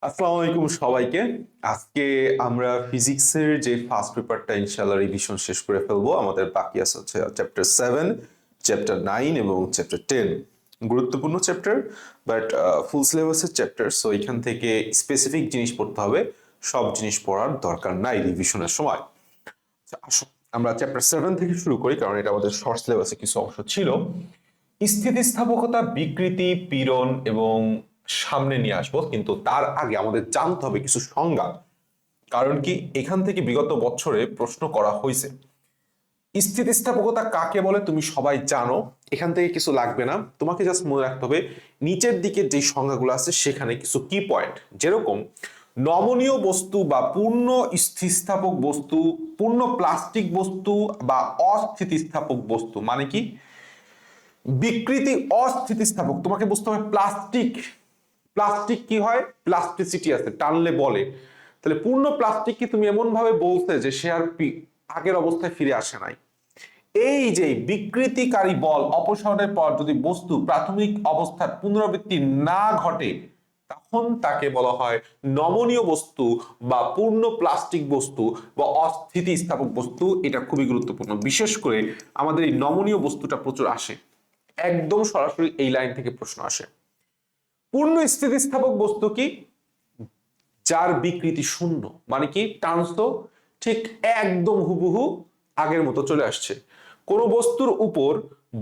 আসসালামু আলাইকুম সবাইকে। আজকে আমরা ফিজিক্সের যে ফার্স্ট পেপারটা ইনশাআল্লাহ রিভিশন শেষ করে ফেলবো। আমাদের বাকি আছে হচ্ছে চ্যাপ্টার 7, চ্যাপ্টার 9 এবং চ্যাপ্টার 10। গুরুত্বপূর্ণ চ্যাপ্টার, বাট ফুল সিলেবাসের চ্যাপ্টার, সো এখান থেকে স্পেসিফিক জিনিস পড়তে হবে। সব জিনিস পড়ার দরকার নাই রিভিশনের সময়। আসো আমরা চ্যাপ্টার 7 থেকে শুরু করি, কারণ এটা আমাদের শর্ট সিলেবাসে কিছু অংশ ছিল। স্থিতিস্থাপকতা, বিকৃতি, পীড়ন এবং সামনে নিয়ে আসবো, কিন্তু তার আগে আমাদের জানতে হবে কিছু সংজ্ঞা। কারণ কি, এখান থেকে বিগত বছরে প্রশ্ন করা হয়েছে। স্থিতিস্থাপকতা কাকে বলে তুমি সবাই জানো, এখান থেকে কিছু লাগবে না, তোমাকে জাস্ট মনে রাখতে হবে নিচের দিকে যে সংজ্ঞাগুলো আছে সেখানে কিছু কি পয়েন্ট, যেরকম নমনীয় বস্তু বা পূর্ণ স্থিতিস্থাপক বস্তু, পূর্ণ প্লাস্টিক বস্তু বা অস্থিতিস্থাপক বস্তু। মানে কি? বিকৃতি অস্থিতিস্থাপক, তোমাকে বুঝতে হবে প্লাস্টিক। প্লাস্টিক কি হয়? প্লাস্টিসিটি আছে, টানলে বলে। তাহলে পূর্ণ প্লাস্টিক কি তুমি এমন ভাবে বলতে যে সে আর আগের অবস্থায় ফিরে আসে নাই। এই যে বিকৃতিকারী বল অপসারণের পর যদি বস্তু প্রাথমিক অবস্থার পুনরাবৃত্তি না ঘটে, তখন তাকে বলা হয় নমনীয় বস্তু বা পূর্ণ প্লাস্টিক বস্তু বা অস্থিতিস্থাপক বস্তু। এটা খুবই গুরুত্বপূর্ণ, বিশেষ করে আমাদের এই নমনীয় বস্তুটা প্রচুর আসে, একদম সরাসরি এই লাইন থেকে প্রশ্ন আসে। পূর্ণ স্থিতিস্থাপক বস্তু কি? যার বিকৃতি শূন্য। মানে কি? টানছো, ঠিক একদম হুবহু আগের মতো চলে আসছে। কোন বস্তুর উপর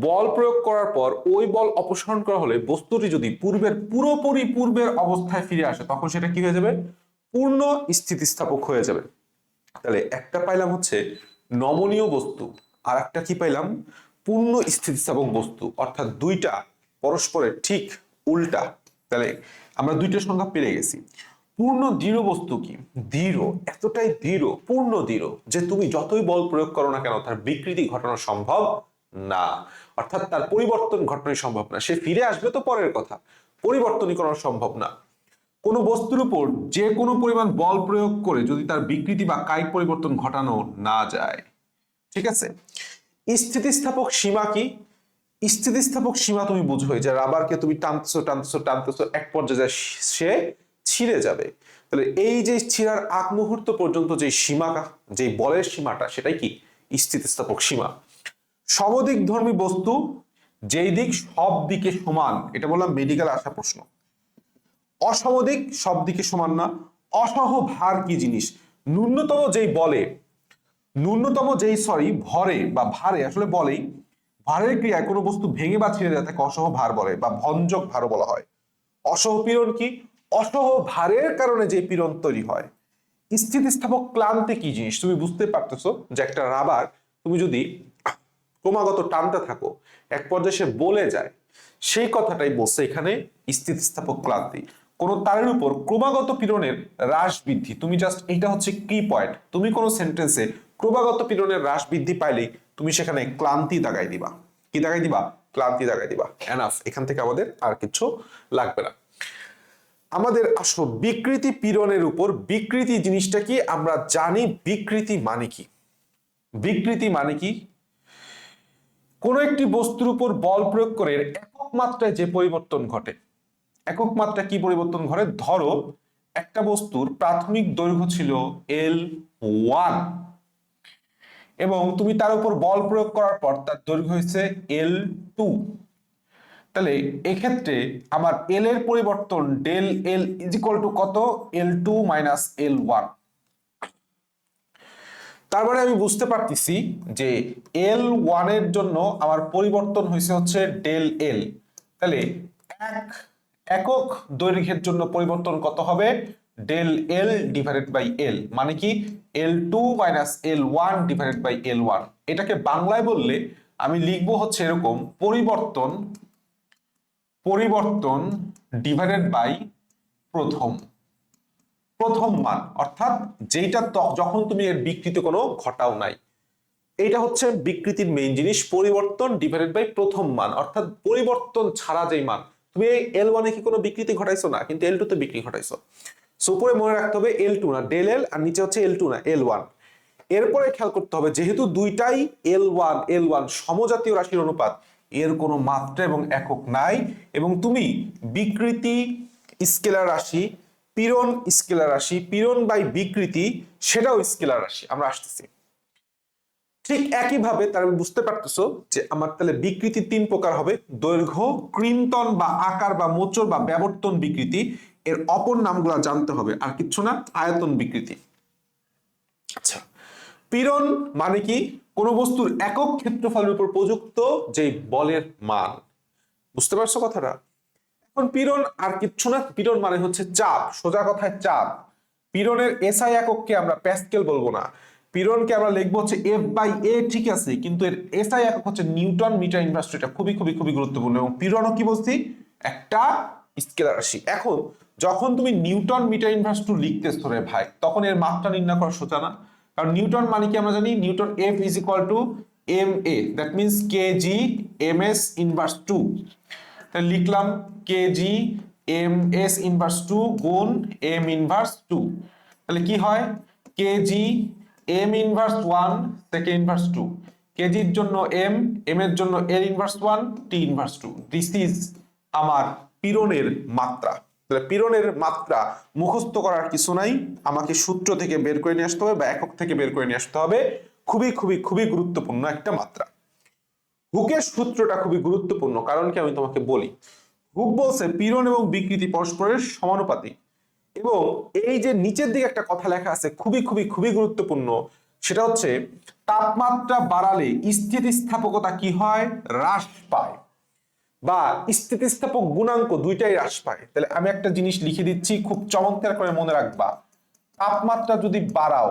বল প্রয়োগ করার পর ওই বল অপসারণ করা হলে বস্তুটি যদি পুরোপুরি পূর্বের অবস্থায় ফিরে আসে, তখন সেটা কি হয়ে যাবে? পূর্ণ স্থিতিস্থাপক হয়ে যাবে। তাহলে একটা পাইলাম হচ্ছে নমনীয় বস্তু, আর একটা কি পাইলাম? পূর্ণ স্থিতিস্থাপক বস্তু, অর্থাৎ দুইটা পরস্পরের ঠিক উল্টা। তাহলে আমরা দুইটা সংখ্যা পেয়ে গেছি। পূর্ণ দৃঢ় বস্তু কি? দৃঢ়, এতটাই দৃঢ়, পূর্ণ দৃঢ় যে তুমি যতই বল প্রয়োগ করো না কেন তার বিকৃতি ঘটানো সম্ভব না, অর্থাৎ তার পরিবর্তন ঘটানো সম্ভব না। সে ফিরে আসবে তো পরের কথা, পরিবর্তনই করা সম্ভব না। কোনো বস্তুর উপর যে কোনো পরিমাণ বল প্রয়োগ করে যদি তার বিকৃতি বা কায়িক পরিবর্তন ঘটানো না যায়। ঠিক আছে। স্থিতিস্থাপক সীমা কি? স্থিতিস্থাপক সীমা তুমি বুঝোই যে রাবারকে তুমি টানতেছো টানতেছো টানতেছো, এক পর্যায়ে সে ছিঁড়ে যাবে। তাহলে এই যে ছিঁড়ার আগ মুহূর্ত পর্যন্ত যে সীমাটা, যে বলের সীমাটা, সেটাই কি? স্থিতিস্থাপক সীমা। সমদিকধর্মী বস্তু, যেই দিক সব দিকে সমান, এটা বললাম মেডিকেল আসা প্রশ্ন। অসমদিক, সব দিকে সমান না। অসহ ভার কি জিনিস? ন্যূনতম যেই বলে, ভরে বা ভারে, আসলে বলেই ভারের ক্রিয়ায় কোনো বস্তু ভেঙে বা ছিঁড়ে যায় তাকে অসহ ভার বলে বা ভঞ্জক ভারও বলা হয়। অসহ পীড়ন কি? অসহ ভারের কারণে যে পীড়ন তৈরি হয়। স্থিতিস্থাপক ক্লান্তি কি জিনিস? তুমি বুঝতে পারতেছো যে একটা রাবার তুমি যদি ক্রমাগত টানতে থাকো, এক পর্যায়ে সে বলে যায়, সেই কথাটাই বলছে এখানে স্থিতিস্থাপক ক্লান্তি। কোন তারের উপর ক্রমাগত পীড়নের হ্রাস বৃদ্ধি, তুমি জাস্ট এটা হচ্ছে কি পয়েন্ট, তুমি কোন সেন্টেন্সে ক্রমাগত পীড়নের হ্রাস বৃদ্ধি পাইলেই তুমি সেখানে ক্লান্তি দাগাই দিবা। কি দাগাই দিবা? ক্লান্তি দাগাই দিবা। এনাফ, এখান থেকে আমাদের আর কিছু লাগবে না। আমাদের আসো বিকৃতি পীড়নের উপর। বিকৃতি জিনিসটা কি? আমরা জানি বিকৃতি মানে কি। বিকৃতি মানে কি? কোন একটি বস্তুর উপর বল প্রয়োগ করে একক মাত্রায় যে পরিবর্তন ঘটে। একক মাত্রা কি পরিবর্তন ঘটে? ধরো একটা বস্তুর প্রাথমিক দৈর্ঘ্য ছিল L1 এবং তুমি তার উপর বল প্রয়োগ করার পর তার দৈর্ঘ্য হয়েছে L2। তাহলে এক্ষেত্রে আমার এল এর পরিবর্তন del L is equal to কত? L2 minus L1। তারপরে আমি বুঝতে পারতেছি যে L1 এর জন্য আমার পরিবর্তন হয়েছে হচ্ছে ডেল এল। তাহলে একক দৈর্ঘ্যের জন্য পরিবর্তন কত হবে? Del L divided by L. মানে কি? L2 minus L1 divided by L1। এটাকে বাংলায় বললে আমি লিখবো হচ্ছে এরকম, পরিবর্তন পরিবর্তন ডিভাইডেড বাই প্রথম প্রথম মান, অর্থাৎ যেটা যখন তুমি এর বিকৃতি কোনো ঘটাও নাই। এটা হচ্ছে বিকৃতির মেইন জিনিস, পরিবর্তন ডিভাইডেড বাই প্রথম মান, অর্থাৎ পরিবর্তন ছাড়া যেই মান। তুমি L1 এ কি কোনো বিকৃতি ঘটাইছো? না, কিন্তু L2 তে বিকৃতি ঘটাইছো। সো উপরে মনে রাখতে হবে L2 না ডেল এল, আর নিচে হচ্ছে L2 না L1। এরপরে খেয়াল করতে হবে যেহেতু দুইটাই L1 সমজাতীয় রাশির অনুপাত, এর কোনো মাত্রা এবং একক নাই, এবং তুমি বিকৃতি স্কেলার রাশি পীড়ন স্কেলার রাশি, পীড়ন বাই বিকৃতি সেটাও স্কেলার রাশি। আমরা আসতেছি ঠিক একইভাবে, তার বুঝতে পারতেছো যে আমার তাহলে বিকৃতি 3 প্রকার হবে: দৈর্ঘ্য, কৃন্তন বা আকার বা মোচড় বা ব্যাবর্তন বিকৃতি, এর অপর নামগুলো জানতে হবে, আর কিচ্ছু না, আয়তন বিকৃতি। আচ্ছা, পীড়ন মানে কি? কোন বস্তুর একক ক্ষেত্রফলের উপর প্রযুক্ত যে বলের মান। বুঝতে পারছো কথাটা? এখন পীড়ন আর কিচ্ছু না, পীড়ন মানে হচ্ছে চাপ, সোজা কথায় চাপ। পীড়নের এসআই একককে আমরা প্যাসকেল বলবো না, পীড়নকে আমরা লিখবো হচ্ছে F/A, ঠিক আছে, কিন্তু এর এসআই একক হচ্ছে নিউটন মিটার ইনভার্স টু। এটা খুবই খুবই খুবই গুরুত্বপূর্ণ। এবং পীড়নও কি বলছি? একটা স্কেলার রাশি। এখন যখন তুমি নিউটন মিটার ইনভার্স টু লিখতেছো রে ভাই, তখন এর মাত্রা নির্ণয় করা সোজা না। কারণ নিউটন মানে কি আমরা জানি, Newton F is equal two MA, that means KG MS inverse 2। তাহলে লিখলাম কেজি MS ইনভার্স 2 গুণ M ইনভার্স 2। তাহলে কি হয়? KG M inverse 1 second inverse 2, কেজির জন্য M, M এর জন্য L inverse 1 T inverse 2। This is আমার পীড়নের মাত্রা। তাহলে পীড়নের মাত্রা মুখস্থ করার কিছু নাই, আমাকে সূত্র থেকে বের করে নিয়ে আসতে হবে বা একক থেকে বের করে নিয়ে আসতে হবে। খুবই খুবই খুবই গুরুত্বপূর্ণ একটা মাত্রা। হুকের সূত্রটা খুবই গুরুত্বপূর্ণ, কারণ কি আমি তোমাকে বলি। হুক বলছে পীড়ন এবং বিকৃতি পরস্পরের সমানুপাতিক। এবং এই যে নিচের দিকে একটা কথা লেখা আছে, খুবই খুবই খুবই গুরুত্বপূর্ণ, সেটা হচ্ছে তাপমাত্রা বাড়ালে স্থিতিস্থাপকতা কি হয়? হ্রাস পায়, বা স্থিতিস্থাপক গুণাঙ্ক দুইটাই হ্রাস পায়। তাহলে আমি একটা জিনিস লিখে দিচ্ছি, খুব চমৎকার করে মনে রাখবা। তাপমাত্রা যদি বাড়াও,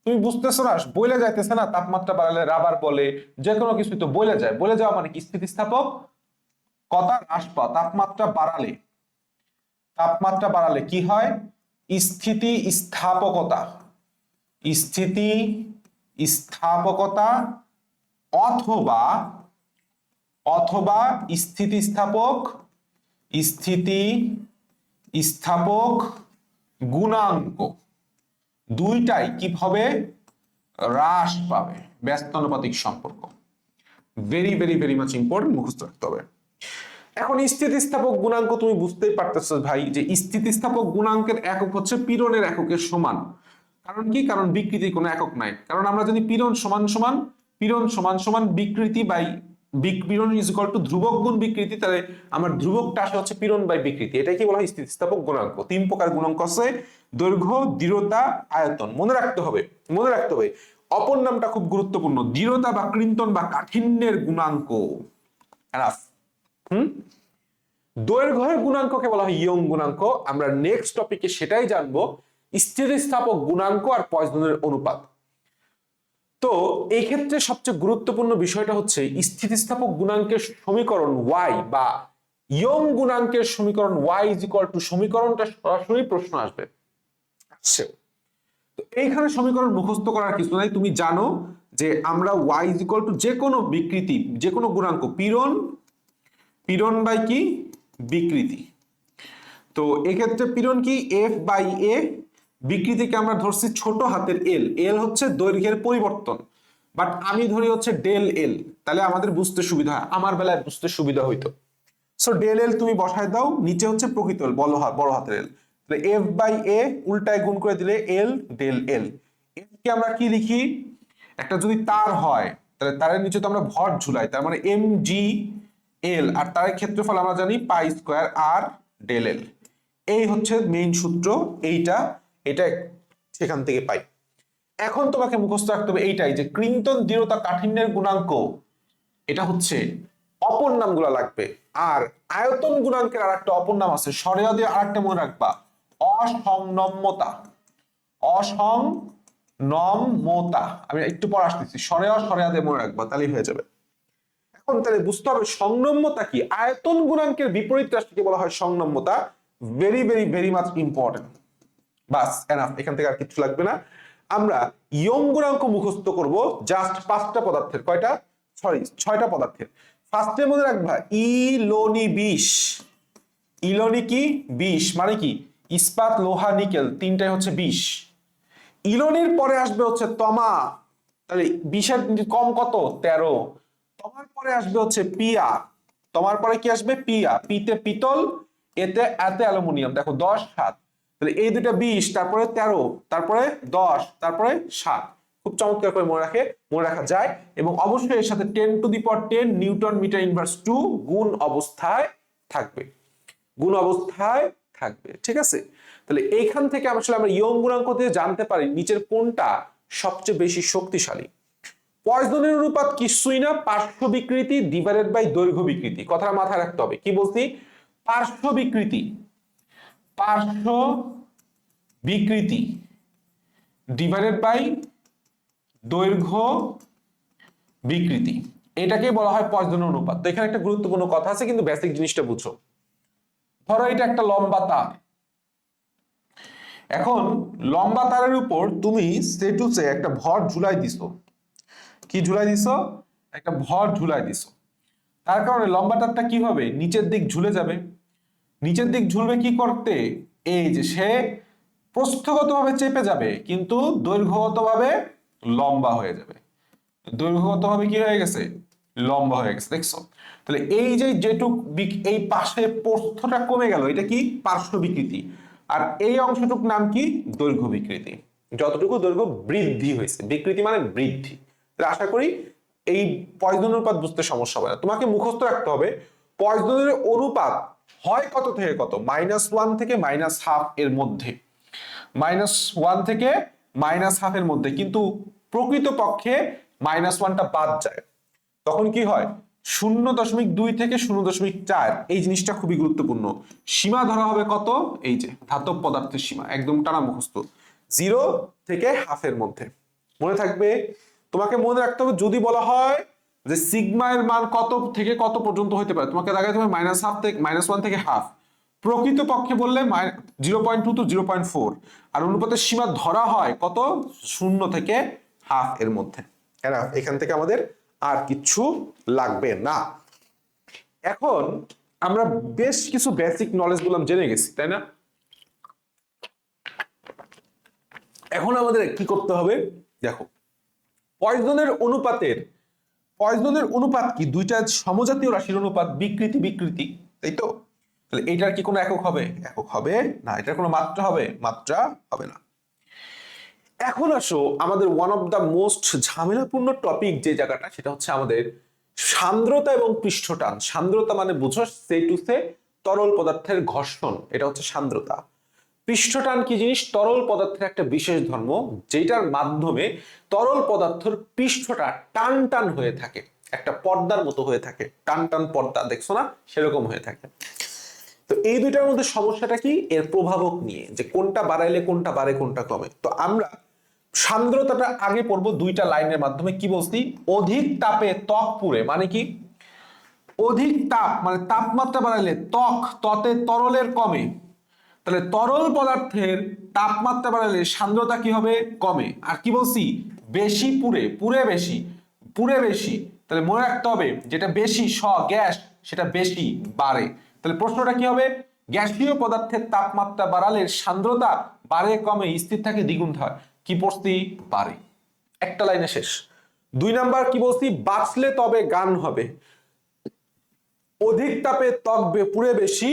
তুমি বুঝতেছো না, বইলে যাইতেছে না, তাপমাত্রা বাড়ালে রাবার বলে, যে কোনো কিছু তো বইলে যায়। বলে যাওয়া মানে কি? স্থিতিস্থাপক কতা হ্রাস পাওয়া। তাপমাত্রা বাড়ালে কি হয়? স্থিতি স্থাপকতা, স্থিতি স্থাপকতা অথবা অথবা স্থিতিস্থাপক গুণাঙ্ক দুইটাই কি হবে? হ্রাস পাবে। ব্যস্তানুপাতিক সম্পর্ক। Very very very much important, মুখস্থ রাখতে হবে। এখন স্থিতিস্থাপক গুণাঙ্ক তুমি বুঝতেই পারতেছো ভাই, যে স্থিতিস্থাপক গুণাঙ্কের একক হচ্ছে পীড়নের এককের সমান। কারণ কি? কারণ বিকৃতির কোনো একক নাই। কারণ আমরা জানি পীড়ন সমান সমান বিকৃতি বাই পীড়ন ইজ ইকুয়াল টু ধ্রুবক গুণ বিকৃতি। তাহলে আমার ধ্রুবকটা আসে হচ্ছে পীড়ন বাই বিকৃতি। এটাই কি বলা হয়? স্থিতিস্থাপক গুণাঙ্ক। 3 প্রকার গুণাঙ্ক আছে: দৈর্ঘ্য, দৃঢ়তা, আয়তন। মনে রাখতে হবে। অপর নামটা খুব গুরুত্বপূর্ণ, দৃঢ়তা বা কৃন্তন বা কাঠিন্যের গুণাঙ্ক। দৈর্ঘ্যের গুণাঙ্ককে বলা হয় ইয়ং গুণাঙ্ক। আমরা নেক্সট টপিকে সেটাই জানবো, স্থিতিস্থাপক গুণাঙ্ক আর পয়সনের অনুপাত। তো এই ক্ষেত্রে সবচেয়ে গুরুত্বপূর্ণ বিষয়টা হচ্ছে স্থিতিস্থাপক গুণাঙ্কের সমীকরণ y বা ইয়ং গুণাঙ্কের সমীকরণ y ইজ ইকুয়াল টু, সমীকরণটা সরাসরি প্রশ্ন আসবে। তো এইখানে সমীকরণ মুখস্থ করার কিছু নাই। তুমি জানো যে আমরা y ইজ ইকুয়াল টু যে কোনো বিকৃতি, যে কোনো গুণাঙ্ক, পীড়ন বাই কি? বিকৃতি। তো এক্ষেত্রে পীড়ন কি? F/A, বিকৃতিকে আমরা ধরছি ছোট হাতের l। l হচ্ছে দৈর্ঘ্যের পরিবর্তন, বাট আমি ধরি হচ্ছে ডেল l, তাহলে আমাদের বুঝতে সুবিধা হয়, আমার বেলায় বুঝতে সুবিধা হইতো। সো ডেল l তুমি বসায় দাও, নিচে হচ্ছে প্রকৃত l, বড় হাতের l। তাহলে F/A উল্টায় গুণ করে দিলে l ডেল l। f কে আমরা কি লিখি? একটা যদি তার হয়, তাহলে তারের নিচে তো আমরা ভর ঝুলাই, তার মানে mg/l, আর তারের ক্ষেত্রফল আমরা জানি pi square r del l। এই হচ্ছে মেইন সূত্র, এটা সেখান থেকে পাই। এখন তোমাকে মুখস্থ রাখতে হবে এইটাই, যে কৃন্তন, দৃঢ়তা, কাঠিন্যের গুণাঙ্ক, এটা হচ্ছে অপর নামগুলো লাগবে। আর আয়তন গুণাঙ্কের আরেকটা অপর নাম আছে, সরেয়া দিয়ে আরেকটা মনে রাখবা, অসংনম্যতা। আমি একটু পর আসতেছি, সরেয়া দিয়ে মনে রাখবা, তাহলেই হয়ে যাবে। এখন তাহলে বুঝতে হবে সংনম্যতা কি। আয়তন গুণাঙ্কের বিপরীত রাশিকে বলা হয় সংনম্যতা। Very very very much important. বাস, এনাফ, এখান থেকে আর কিছু লাগবে না। আমরা ইয়ং গুণাঙ্ক মুখস্থ করব জাস্ট 5টা পদার্থের। কয়টা? সরি, 6টা পদার্থের। ফার্স্টে মনে রাখবা ইলনি 20। ইলনি কি? 20 মানে কি? ইস্পাত, লোহা, নিকেল, তিনটাই হচ্ছে 20। ইলনির পরে আসবে হচ্ছে তমা, তাহলে 20 এর কম কত? 13। তোমার পরে আসবে হচ্ছে পিয়া, তোমার পরে কি আসবে? পিয়া। পিতে পিতল, এতে অ্যালুমিনিয়াম। দেখো 10 7, তাহলে এই দুটা 20, তারপরে 13, তারপরে 10, তারপরে 7। খুব চমৎকার করে মনে রাখা যায়। এবং অবশ্যই এর সাথে 10 to the power 10 newton metre inverse 2 গুণ অবস্থায় থাকবে, ঠিক আছে। তাহলে এইখান থেকে আসলে আমরা ইয়ং গুণাঙ্ক দিয়ে জানতে পারি নিচের কোনটা সবচেয়ে বেশি শক্তিশালী। পয়সনের অনুপাত কিছুই না, পার্শ্ব বিকৃতি ডিভাইডেড বাই দৈর্ঘ্য বিকৃতি। কথাটা মাথায় রাখতে হবে। কি বলছি? পার্শ্ব বিকৃতি ডিভাইডেড বাই দৈর্ঘ্য বিকৃতি, এটাকে বলা হয় পয়সনের অনুপাত। তো এখানে একটা গুরুত্বপূর্ণ কথা আছে, কিন্তু বেসিক জিনিসটা বুঝো। ধরো এটা একটা লম্বা তার। এখন লম্বা তারের উপর তুমি সেটুসে একটা ভর ঝুলাই দিছো। কি ঝুলাই দিছো? একটা ভর ঝুলাই দিছো। তার কারণে লম্বা তারটা কি হবে? নিচের দিক ঝুলে যাবে। নিচের দিক ঝুলবে কি করতে? এই যে সে প্রস্থগতভাবে চেপে যাবে, কিন্তু দৈর্ঘ্যগতভাবে লম্বা হয়ে যাবে। দৈর্ঘ্যগতভাবে কি হয়ে গেছে? লম্বা হয়ে গেছে। দেখছো? তাহলে এই যে যেটুক এই পাশে প্রস্থটা কমে গেল, এটা কি? পার্শ্ব বিকৃতি। আর এই অংশটুক নাম কি? দৈর্ঘ্য বিকৃতি। যতটুকু দৈর্ঘ্য বৃদ্ধি হয়েছে, বিকৃতি মানে বৃদ্ধি। তাহলে আশা করি এই পয়সনের অনুপাত বুঝতে সমস্যা হবে না। তোমাকে মুখস্থ রাখতে হবে পয়সনের অনুপাত হয় কত থেকে কত? -1 থেকে -1/2 এর মধ্যে। -1 থেকে -1/2 এর মধ্যে। কিন্তু প্রকৃতপক্ষে -1টা বাদ যায়। তখন কি হয়? 0.2 থেকে 0.4। এই জিনিসটা খুবই গুরুত্বপূর্ণ। সীমা ধরা হবে কত? এই যে ধাতব পদার্থের সীমা, একদম টানা মুখস্থ। 0 থেকে ½ এর মধ্যে মনে থাকবে। তোমাকে মনে রাখতে হবে যদি বলা হয় যে সিগমা এর মান কত থেকে কত পর্যন্ত হতে পারে, তোমাকে দেখাতে হবে -1/2 থেকে -1 থেকে ½ প্রকৃতপক্ষে বললে 0.2 to 0.4। আর অনুপাতের সীমা ধরা হয় কত? 0 থেকে ½ এর মধ্যে। এখান থেকে আমাদের আর কিছু লাগবে না। এখন আমরা বেশ কিছু বেসিক নলেজ গুলো জেনে গেছি, তাই না? এখন আমাদের কি করতে হবে? দেখো, পয়সনের অনুপাত কি? দুইটা সমজাতীয় রাশির অনুপাত, বিকৃতি, তাই তো? তাহলে এটার কি কোনো একক হবে? একক হবে না। এটার কোনো মাত্রা হবে? মাত্রা হবে না। এখন আসো আমাদের ওয়ান অফ দ্য মোস্ট ঝামেলাপূর্ণ টপিক যে জায়গাটা, সেটা হচ্ছে আমাদের সান্দ্রতা এবং পৃষ্ঠটান। সান্দ্রতা মানে বুঝো সে তরল পদার্থের ঘর্ষণ, এটা হচ্ছে সান্দ্রতা। পৃষ্ঠটান কি জিনিস? তরল পদার্থের একটা বিশেষ ধর্ম, যেটার মাধ্যমে তরল পদার্থের পৃষ্ঠটা টান টান হয়ে থাকে, একটা পর্দার মতো হয়ে থাকে। টান টান পর্দা দেখছো না? সেরকম হয়ে থাকে। তো এই দুইটার মধ্যে সমস্যাটা কি? এর প্রভাবক নিয়ে, যে কোনটা বাড়াইলে কোনটা বাড়ে, কোনটা কমে। তো আমরা সান্দ্রতাটা আগে পড়বো দুইটা লাইনের মাধ্যমে। কি বলছি? অধিক তাপে ত্বক পুড়ে, মানে কি? অধিক তাপ মানে তাপমাত্রা বাড়াইলে ততে তরলের কমে। তাহলে তরল পদার্থের তাপমাত্রা বাড়ালে সান্দ্রতা কি হবে? কমে। আর কি বলছি? বেশি পুড়ে বেশি। তাহলে মনে রাখতে হবে যেটা বেশি গ্যাস, সেটা বেশি বাড়ে। তাহলে প্রশ্নটা কি হবে? গ্যাসীয় পদার্থের তাপমাত্রা বাড়ালে সান্দ্রতা বাড়ে কমে, স্থির থাকে, দ্বিগুণ হয়। কি পড়ছি? বাড়ে। একটা লাইনে শেষ। 2 নাম্বার কি বলছি? বাঁচলে তবে গান হবে। অধিক তাপে ত্বক পুড়ে বেশি,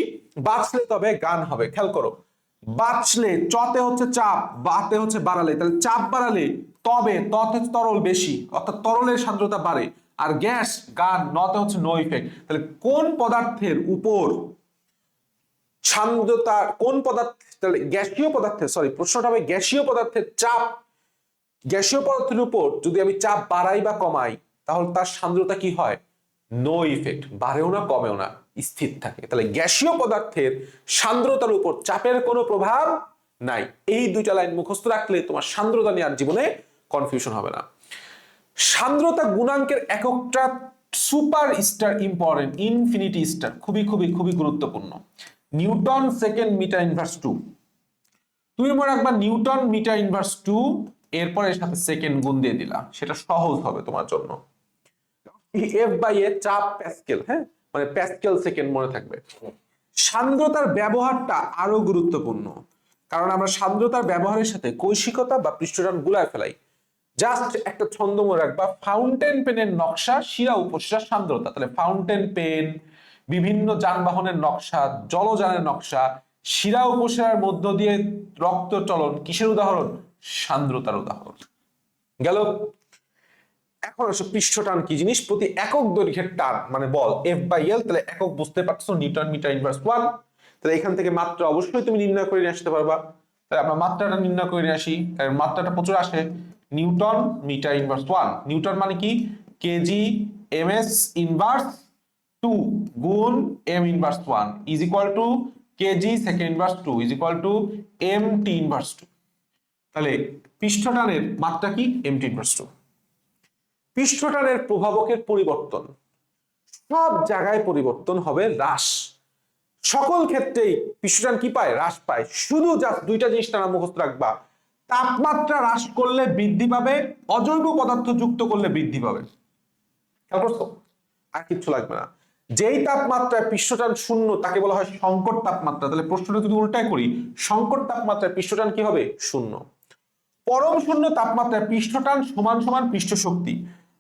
বাঁচলে তবে গান হবে। খেয়াল করো, বাঁচলে চতে হচ্ছে চাপ, বাতে হচ্ছে বাড়ালে। তাহলে চাপ বাড়ালে তবে ততে তরল বেশি, অর্থাৎ তরলের সান্দ্রতা বাড়ে। আর গ্যাস গান, নতে হচ্ছে নো ইফেক্ট। তাহলে কোন পদার্থের উপর সান্দ্রতা, কোন পদার্থ, তাহলে গ্যাসীয় পদার্থের, প্রশ্নটা হবে গ্যাসীয় পদার্থের চাপ, গ্যাসীয় পদার্থের উপর যদি আমি চাপ বাড়াই বা কমাই, তাহলে তার সান্দ্রতা কি হয়? নো ইফেক্ট, বাড়েও না কমেও না, স্থির থাকে। তাহলে গ্যাসীয় পদার্থের সান্দ্রতার উপর চাপের কোনো প্রভাব নাই। এই দুইটা লাইন মুখস্থ রাখলে তোমার সান্দ্রতা নিয়ে আর জীবনে কনফিউশন হবে না। সান্দ্রতা গুণাঙ্কের এককটা super star important, infinity star, খুবই খুবই খুবই গুরুত্বপূর্ণ। Newton second metre inverse 2। তুমি মনে রাখবা নিউটন মিটার ইনভার্স 2, এরপর এর সাথে সেকেন্ড গুণ দিয়ে দিলা, সেটা সহজ হবে তোমার জন্য। এফ বাই এ চাপ প্যাসকেল, হ্যাঁ, মানে প্যাসকেল সেকেন্ড মনে থাকবে। সান্দ্রতার ব্যবহারটা আরো গুরুত্বপূর্ণ, কারণ আমরা সান্দ্রতার ব্যবহারের সাথে কৈশিকতা বা পৃষ্ঠটান গুলায় ফেলাই। জাস্ট একটা ছন্দ মনে রাখবা, ফাউন্টেন পেনের নকশা, শিরা উপশিরা সান্দ্রতা। তাহলে ফাউন্টেন পেন, বিভিন্ন যানবাহনের নকশা, জলযানের নকশা, শিরা উপশিরার মধ্য দিয়ে রক্ত চলন কিসের উদাহরণ? সান্দ্রতার উদাহরণ। গেল। এখন আসো পৃষ্ঠটান কি জিনিস? প্রতি একক দৈর্ঘ্যের টান মানে বল F/L, তাহলে একক বুঝতে পারছো নিউটন মিটার ইনভার্স 1। তাহলে এখান থেকে মাত্রা অবশ্যই তুমি নির্ণয় করে নিয়ে আসতে পারবা। তাহলে আমরা মাত্রাটা নির্ণয় করে নিয়ে আসি, কারণ মাত্রাটা প্রচুর আসে। নিউটন মিটার ইনভার্স 1, নিউটন মানে কি? কেজি ms ইনভার্স 2 গুণ m inverse 1 is equal two KG second inverse 2 is equal two mt inverse 2। তাহলে পৃষ্ঠটানের মাত্রা কি? mt inverse 2। পৃষ্ঠটানের প্রভাবকের পরিবর্তন, সব জায়গায় পরিবর্তন হবে, হ্রাস। সকল ক্ষেত্রেই পৃষ্ঠটান কি পায়? হ্রাস পায়। শুধু জাস্ট দুইটা জিনিস টানা মুখস্থ রাখবা, তাপমাত্রা হ্রাস করলে বৃদ্ধি পাবে, অজৈব পদার্থ যুক্ত করলে বৃদ্ধি পাবে। খেয়াল করছো? আর কিচ্ছু লাগবে না। যেই তাপমাত্রায় পৃষ্ঠটান শূন্য তাকে বলা হয় সংকট তাপমাত্রা। তাহলে প্রশ্নটা যদি উল্টায় করি, সংকট তাপমাত্রায় পৃষ্ঠটান কি হবে? শূন্য। পরম শূন্য তাপমাত্রায় পৃষ্ঠটান সমান সমান পৃষ্ঠ শক্তি,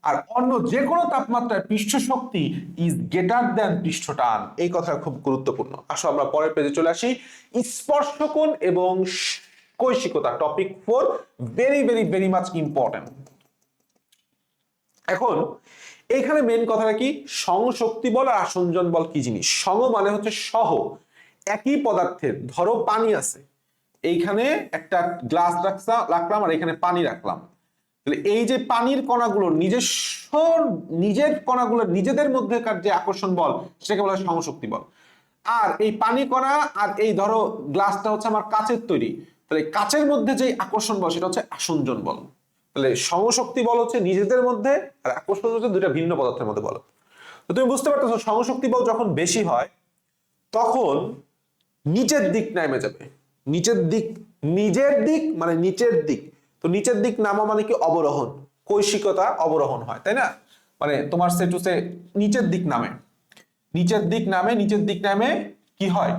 আর অন্য যে কোনো তাপমাত্রায় পৃষ্ঠ শক্তি ইজ গ্রেটার দ্যান পৃষ্ঠটান। এই কথাটা খুব গুরুত্বপূর্ণ। আসো আমরা পরের পেজে চলে আসি। স্পর্শকোণ এবং কৈশিকতা, topic 4, very very very much important. এখন এইখানে মেন কথাটা কি? সংশক্তি বল আর আসঞ্জন বল কি জিনিস? সং মানে হচ্ছে সহ, একই পদার্থের, ধরো পানি আছে, এইখানে একটা গ্লাস রাখলাম আর এখানে পানি রাখলাম। তাহলে এই যে পানির কণাগুলো নিজের কণাগুলো নিজেদের মধ্যেকার যে আকর্ষণ বল সেটাকে বলা হয় সংশক্তি বল। আর এই পানি কণা আর এই ধরো গ্লাসটা হচ্ছে আমার কাচের তৈরি, তাহলে কাচের মধ্যে যে আকর্ষণ বল সেটা হচ্ছে আসঞ্জন বল। তাহলে সংশক্তি বল হচ্ছে নিজেদের মধ্যে, আর আকর্ষণ হচ্ছে দুইটা ভিন্ন পদার্থের মধ্যে বল। তো তুমি বুঝতে পারতেছো সংশক্তি বল যখন বেশি হয় তখন নিচের দিক নেমে যাবে। নিজের দিক মানে নিচের দিক। তো নিচের দিক নামা মানে কি? অবরোহণ। কৈশিকতা অবরোহণ হয়, তাই না? মানে তোমার সেটুসে নিচের দিক নামে, নিচের দিক নামে কি হয়?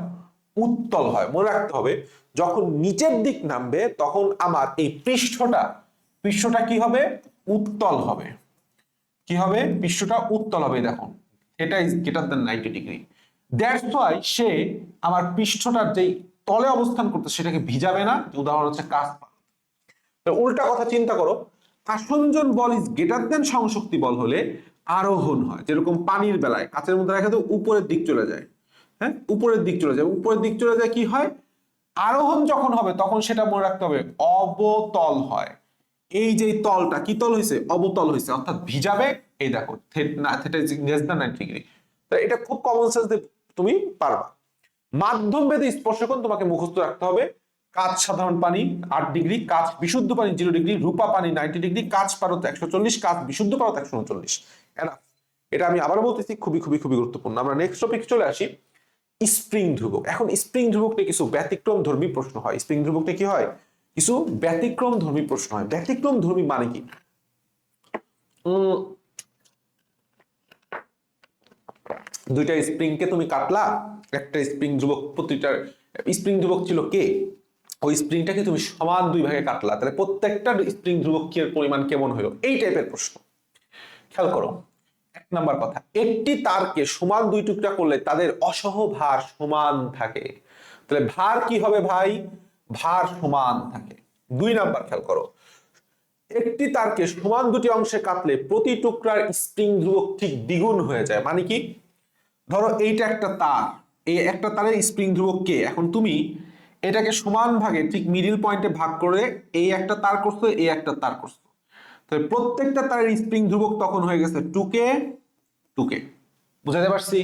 উত্তল হয়। মনে রাখতে হবে, যখন নিচের দিক নামবে তখন আমার এই পৃষ্ঠটা কি হবে? উত্তল হবে। কি হবে? পৃষ্ঠটা উত্তল হবে। দেখো এটা is greater than 90 degree. That's why সে আমার পৃষ্ঠটার যেই তলে অবস্থান করতে সেটাকে ভিজাবে না। উদাহরণ হচ্ছে কাচ পালক। উল্টা কথা চিন্তা করো, আসঞ্জন বল ইজ গ্রেটার দ্যান সংশক্তি বল হলে আরোহণ হয়। যেরকম পানির বেলায় কাচের মধ্যে রাখা তো উপরের দিক চলে যায়, হ্যাঁ উপরের দিক চলে যায়, কি হয়? আরোহণ যখন হবে তখন সেটা মনে রাখতে হবে অবতল হয়। এই যে তলটা কি তল হয়েছে? অবতল হয়েছে, অর্থাৎ ভিজাবে। এই দেখো theta is less than 90 degree. তো এটা খুব কমন সেন্স দিয়ে তুমি পারবা। মাধ্যম ভেদে স্পর্শকোণ তোমাকে মুখস্থ রাখতে হবে। কাঁচ সাধারণ পানি 8 ডিগ্রি, কাঁচ বিশুদ্ধ পানি 0 ডিগ্রি, রূপা পানি 90 ডিগ্রি, কাঁচ পারদ 140, কাঁচ বিশুদ্ধ পারদ 139। এটা আমি আবার বলতেছি, খুবই খুবই খুবই গুরুত্বপূর্ণ। আমরা নেক্সট টপিক চলে আসি, স্প্রিং ধ্রুবক। এখন স্প্রিং ধ্রুবক নিয়ে কিছু ব্যতিক্রম ধর্মী প্রশ্ন হয়। স্প্রিং ধ্রুবক নিয়ে কি হয়? কিছু ব্যতিক্রম ধর্মী প্রশ্ন হয়। ব্যতিক্রম ধর্মী মানে কি? দুইটা স্প্রিংকে তুমি কাটলা, একটা স্প্রিং ধ্রুবক, প্রতিটা স্প্রিং ধ্রুবক ছিল কে, ওই স্প্রিংটাকে তুমি সমান দুই ভাগে কাটলা, তাহলে প্রত্যেকটা স্প্রিং ধ্রুবক এর পরিমাণ কেমন হলো? এই টাইপের প্রশ্ন। খেয়াল করো, এক নাম্বার কথা, একটি তারকে সমান দুই টুকরা করলে তাদের অসহ ভার সমান থাকে। তাহলে ভার কি হবে ভাই? ভার সমান থাকে। দুই নাম্বার খেয়াল করো, একটি তারকে সমান দুটি অংশে কাটলে প্রতি টুকরার স্প্রিং ধ্রুবক ঠিক দ্বিগুণ হয়ে যায়। মানে কি? ধরো এইটা একটা তার, এই একটা তারের স্প্রিং ধ্রুবক কে, এখন তুমি এটাকে সমান ভাগে ঠিক মিডিল পয়েন্টে ভাগ করে এই একটা তার করছো, এই একটা তার করছো, তাহলে প্রত্যেকটা তারের স্প্রিং ধ্রুবক তখন হয়ে গেছে 2k 2k। বুঝাতে পারছি?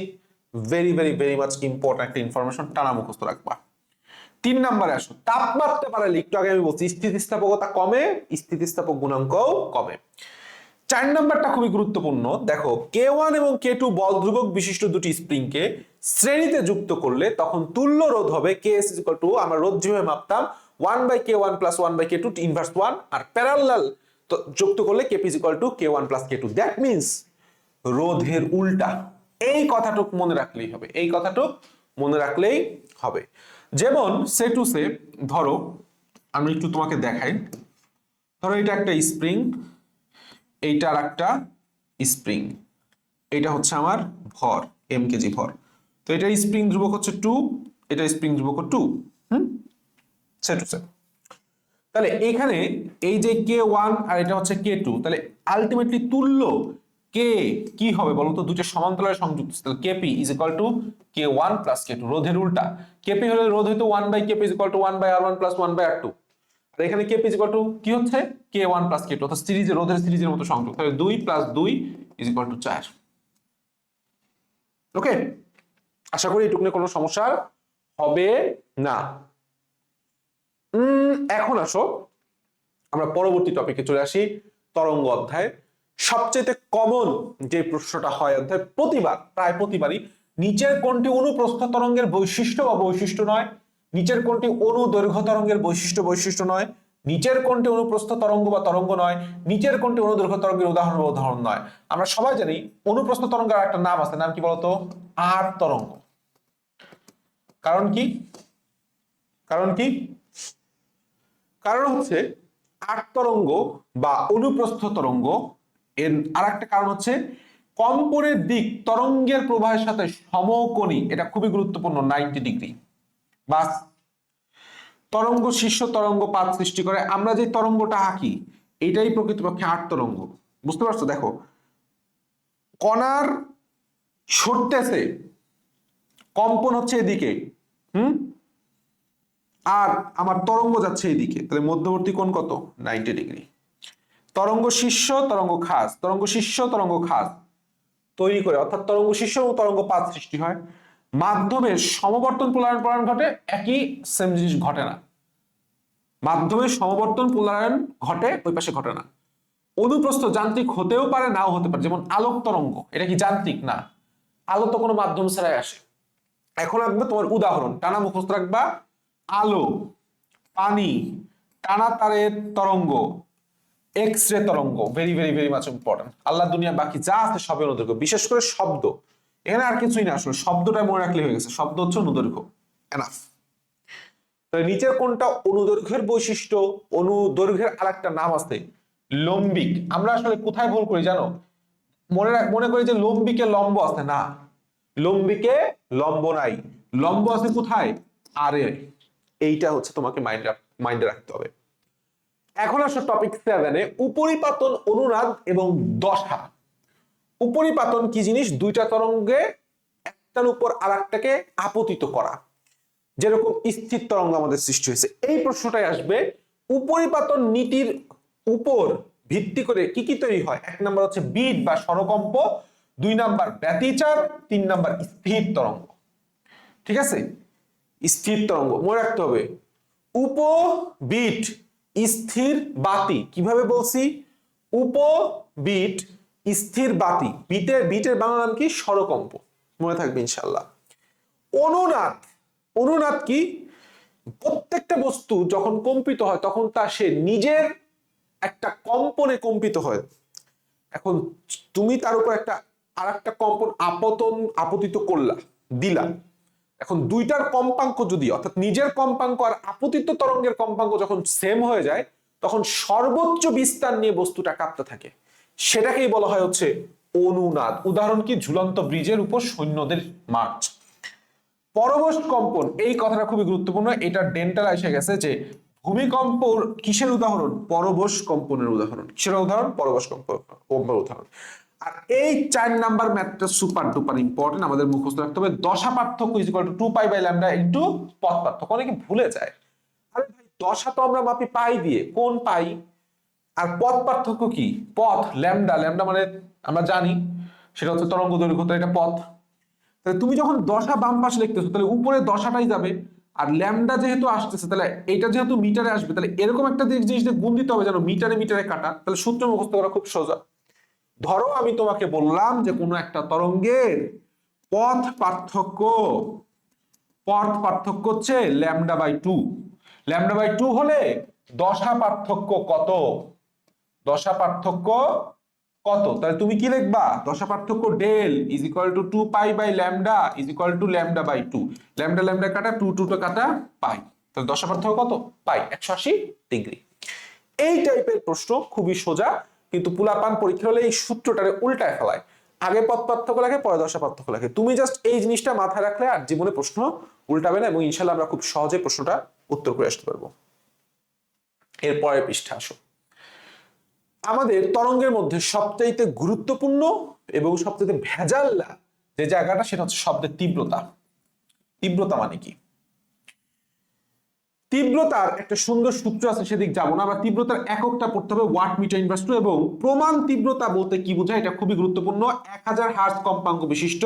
Very very very much important একটা ইনফরমেশন, টানা মুখস্থ রাখবা। 3 নম্বরে আসো, তাপমাত্রা বাড়ালে, একটু আগে আমি বলছি স্থিতিস্থাপকতা কমে, স্থিতিস্থাপক গুণাঙ্কও কমে। 4 নম্বরটা খুবই গুরুত্বপূর্ণ। দেখো K1 এবং K2 বল ধ্রুবক বিশিষ্ট দুটি স্প্রিংকে শ্রেণীতে যুক্ত করলে তখন তুল্য রোধ হবে Ks = আমরা রোধ যেভাবে মাপতাম 1/K1 + 1/K2 inverse 1, are parallel যুক্ত করলে Kp = K1 + K2। That means রোধের উল্টা। এই কথাটুক মনে রাখলেই হবে, এই কথাটুক মনে রাখলেই হবে। যেমন সে টু সে, ধরো আমি একটু তোমাকে দেখাই, ধরো এটা একটা স্প্রিং, এইটা আর একটা স্প্রিং, এটা হচ্ছে আমার ভর, m কেজি ভর। তো এটার স্প্রিং ধ্রুবক হচ্ছে 2, এটা স্প্রিং ধ্রুবক 2। Set to set. তাহলে এখানে এই যে K1 আর এটা হচ্ছে K2, তাহলে আলটিমেটলি তুল্য কে কি হবে বলতো? দুটো সমান্তরালে সংযুক্ত, তাহলে Kp is equal two K1 plus K2, রোধের উল্টা। Kp হলে রোধ হইতো 1/Kp is equal two 1/R1 plus 1/R2, আর এখানে Kp ইজ ইকুয়াল টু কি হচ্ছে K1 প্লাস K2, অর্থাৎ সিরিজে রোধের সিরিজের মতো সংযোগ। তাহলে 2 প্লাস 2 ইজ ইকুয়াল টু 4। ওকে, আশা করি এটুকুনে কোনো সমস্যা হবে না। এখন আসো আমরা পরবর্তী টপিকে চলে আসি, তরঙ্গ অধ্যায়। সবচেয়ে কমন যে প্রশ্নটা হয় অধ্যায় প্রতিবার, প্রায় প্রতিবারই, নিচের কোনটি অনুপ্রস্থ তরঙ্গের বৈশিষ্ট্য বা বৈশিষ্ট্য নয়, নিচের কোনটি অনুদৈর্ঘ্য তরঙ্গের বৈশিষ্ট্য নয়, নিচের কোনটি অনুপ্রস্থ তরঙ্গ বা তরঙ্গ নয়, নিচের কোনটি অনুদৈর্ঘ্য তরঙ্গের উদাহরণ বা উদাহরণ নয়। আমরা সবাই জানি অনুপ্রস্থ তরঙ্গের একটা নাম আছে, নাম কি বলতো? আর তরঙ্গ। কারণ কি? কারণ কি? কারণ হচ্ছে আট তরঙ্গ বা অনুপ্রস্থ তরঙ্গ এর আরেকটা কারণ হচ্ছে কম্পনের দিক তরঙ্গের প্রবাহের সাথে সমকোণী, এটা খুবই গুরুত্বপূর্ণ, 90 ডিগ্রি। বাস, তরঙ্গ শীর্ষ তরঙ্গ পাত সৃষ্টি করে। আমরা যে তরঙ্গটা আঁকি এটাই প্রকৃতপক্ষে আট তরঙ্গ। বুঝতে পারছো? দেখো, কণার সরতেছে, কম্পন হচ্ছে এদিকে, আর আমার তরঙ্গ যাচ্ছে এইদিকে, তাহলে মধ্যবর্তী কোণ কত? 90 ডিগ্রি। তরঙ্গ শীর্ষ তরঙ্গ খাস, তরঙ্গ শীর্ষ তরঙ্গ খাস তৈরি করে, অর্থাৎ তরঙ্গ শীর্ষ এবং তরঙ্গ পাত সৃষ্টি হয়। মাধ্যমের সমবর্তন পোলারায়ন ঘটে, একই সেম জিনিস ঘটে না। মাধ্যমের সমবর্তন পোলারায়ন ঘটে, ওই পাশে ঘটে না। অনুপ্রস্থ যান্ত্রিক হতেও পারে, নাও হতে পারে, যেমন আলোক তরঙ্গ, এটা কি যান্ত্রিক? না, আলো তো কোনো মাধ্যম ছাড়াই আসে। এখন রাখবে তোমার উদাহরণ, টানা মুখস্থ রাখবা, আলো, পানি, টানা তারের তরঙ্গ, এক্স রে তরঙ্গ, very very very much important. Allah দুনিয়া বাকি যা আছে সবই অনুদৈর্ঘ্য, বিশেষ করে শব্দ, এখানে আর কিছুই না, আসলে শব্দটা মনে রাখলে হয়ে গেছে, শব্দ হচ্ছে অনুদৈর্ঘ্য, এনাফ। তাহলে নিচের কোনটা অনুদৈর্ঘ্যের বৈশিষ্ট্য? অনুদৈর্ঘ্যের আরেকটা নাম আছে লম্বিক। আমরা আসলে কোথায় ভুল করি জানো? মনে করি যে লম্বিকে লম্ব আছে, না, লম্বিকে লম্ব নাই, লম্ব আছে কোথায়? আরে, এইটা হচ্ছে তোমাকে মাইন্ডে রাখতে হবে। এখন আসো টপিক 7-এ, উপরিপাতন, অনুনাদ এবং দশা। উপরিপাতন কি জিনিস? দুইটা তরঙ্গে একটার উপর আরেকটাকে আপতিত করা, যেরকম স্থির তরঙ্গ আমাদের সৃষ্টি হয়েছে। এই প্রশ্নটাই আসবে। উপরিপাতন নীতির উপর ভিত্তি করে কি কি তৈরি হয়? 1 নাম্বার হচ্ছে বিট বা স্বরকম্প, 2 নাম্বার ব্যতিচার, 3 নাম্বার স্থির তরঙ্গ। ঠিক আছে, স্থির তরঙ্গ মনে রাখতে হবে। উপবিট স্থির বাতি, কিভাবে বলছি? উপবিট স্থির বাতি, বিটের বাংলা নাম কি? স্বরকম্প, মনে থাকবে ইনশাআল্লাহ। অনুনাদ, অনুনাদ কি? প্রত্যেকটা বস্তু যখন কম্পিত হয় তখন তা সে নিজের একটা কম্পনে কম্পিত হয়। এখন তুমি তার উপর একটা আরেকটা কম্পন আপতিত করলা, দিলা। এখন দুইটার কম্পাঙ্ক যদি, অর্থাৎ নিজের কম্পাঙ্ক আর আপতিত তরঙ্গের কম্পাঙ্ক যখন সেম হয়ে যায়, তখন সর্বোচ্চ বিস্তার নিয়ে বস্তুটা কাঁপতে থাকে, সেটাকেই বলা হয় হচ্ছে অনুনাদ। উদাহরণ কি? ঝুলন্ত ব্রিজের উপর সৈন্যদের মার্চ। পরবশ কম্পন, এই কথাটা খুবই গুরুত্বপূর্ণ, এটা ডেন্টাল এসে গেছে যে ভূমিকম্প কিসের উদাহরণ? পরবশ কম্পনের উদাহরণ। কিসের উদাহরণ? পরবশ কম্পনের উদাহরণ। আর এই 4 নাম্বার ম্যাথটা সুপার ডুপার ইম্পর্টেন্ট, আমাদের মুখস্থ রাখতে হবে। দশা পার্থক্য ইজ ইকুয়াল টু 2π/λ ইনটু পথ পার্থক্য। অনেকে ভুলে যায়, আরে ভাই দশা তো আমরা মাপি পাই দিয়ে, কোন পাই? আর পথ পার্থক্য কি? পথ ল্যামডা, ল্যামডা মানে আমরা জানি সেটা হচ্ছে তরঙ্গ দৈর্ঘ্য, তো এটা পথ। তাহলে তুমি যখন দশা বাম পাশে লিখতেছো তাহলে উপরে দশাটাই যাবে, আর ল্যামডা যেহেতু আসতেছে তাহলে এটা যেহেতু মিটারে আসবে, তাহলে এরকম একটা জিনিস গুণ দিতে হবে যেন মিটারে মিটারে কাটা। তাহলে সূত্র মুখস্থ করা খুব সোজা। ধরো আমি তোমাকে বললাম যে কোনো একটা তরঙ্গের পথ পার্থক্য হচ্ছে λ/2। λ/2 হলে দশা পার্থক্য কত? দশা পার্থক্য কত? তাহলে তুমি কি লিখবা? দশা পার্থক্য del is equal to 2π/λ is equal to λ/2। Lambda lambda কাটা, 2 কাটা, পাই। তাহলে দশা পার্থক্য কত? পাই, 180 ডিগ্রি। এই টাইপের প্রশ্ন খুবই সোজা, কিন্তু পুলাপান পরীক্ষা হলে এই সূত্রটারে উল্টায় ফেলায়। আগে পদ পার্থক্য লাগে, পরে দশা পার্থক্য লাগে। তুমি জাস্ট এই জিনিসটা মাথায় রাখলে আর জীবনে প্রশ্ন উল্টাবে না, এবং ইনশাল্লাহ আমরা খুব সহজে প্রশ্নটা উত্তর করে আসতে পারবো। এরপরের পৃষ্ঠা আসো। আমাদের তরঙ্গের মধ্যে সবচাইতে গুরুত্বপূর্ণ এবং সবচাইতে ভেজাল যে জায়গাটা, সেটা হচ্ছে শব্দের তীব্রতা। তীব্রতা মানে কি? তীব্রতার একটা সুন্দর সূত্র আছে, সেদিক যাবো না। আবার তীব্রতার এককটা পড়তে হবে ওয়াট মিটার ইনভার্স টু, এবং প্রমাণ তীব্রতা বলতে কি বোঝায় এটা খুবই গুরুত্বপূর্ণ। 1000 হার্জ কম্পাঙ্ক বিশিষ্ট